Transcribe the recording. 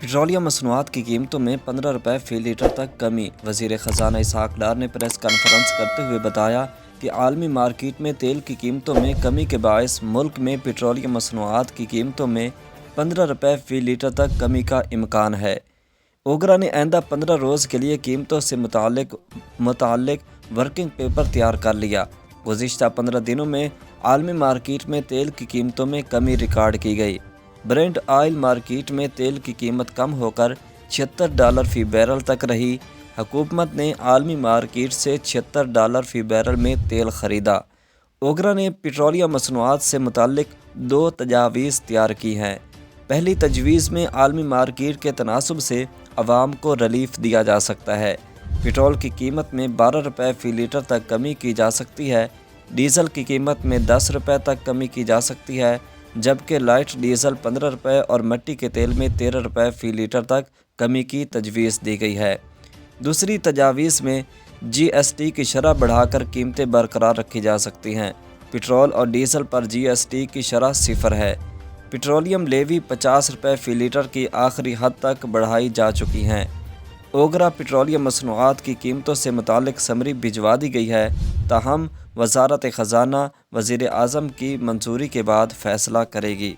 Petroleum मसनूआत की कीमतों में 15 रुपये फ़ी लीटर तक कमी। वज़ीर ख़जाना इसहाक़ डार ने प्रेस कॉन्फ्रेंस करते हुए बताया कि आलमी मार्केट में तेल की कीमतों में कमी के बायस मुल्क में पेट्रोलियम मसनूआत की कीमतों में 15 रुपये फ़ी लीटर तक कमी का इम्कान है। ओगरा ने आइंदा 15 रोज़ के लिए कीमतों से मुताल्लिक वर्किंग पेपर तैयार कर लिया। गुज़िश्ता 15 दिनों में आलमी मार्केट में तेल की कीमतों में कमी रिकॉर्ड की गई। ब्रेंट ऑयल मार्केट में तेल की कीमत कम होकर $76 फ़ी बैरल तक रही। हुकूमत ने आलमी मार्केट से $76 फ़ी बैरल में तेल ख़रीदा। ओगरा ने पेट्रोलियम मसनूआत से मुताल्लिक 2 तजावीज़ तैयार की हैं। पहली तजवीज़ में आलमी मार्केट के तनासब से अवाम को रिलीफ दिया जा सकता है। पेट्रोल की कीमत में 12 रुपये फ़ी लीटर तक कमी की जा सकती है। डीज़ल की कीमत में 10 रुपये तक कमी की जा सकती है, जबकि लाइट डीज़ल 15 रुपये और मिट्टी के तेल में 13 रुपये फ़ी लीटर तक कमी की तजवीज़ दी गई है। दूसरी तजावीज़ में GST की शरह बढ़ाकर कीमतें बरकरार रखी जा सकती हैं। पेट्रोल और डीज़ल पर GST की शरह 0 है। पेट्रोलियम लेवी 50 रुपये फ़ी लीटर की आखिरी हद तक बढ़ाई जा चुकी हैं। ओगरा पेट्रोलियम मसनूआत की कीमतों से मुताल्लिक समरी भिजवा दी गई है, ताहम वज़ारत ख़जाना वज़ीर आज़म की मंजूरी के बाद फ़ैसला करेगी।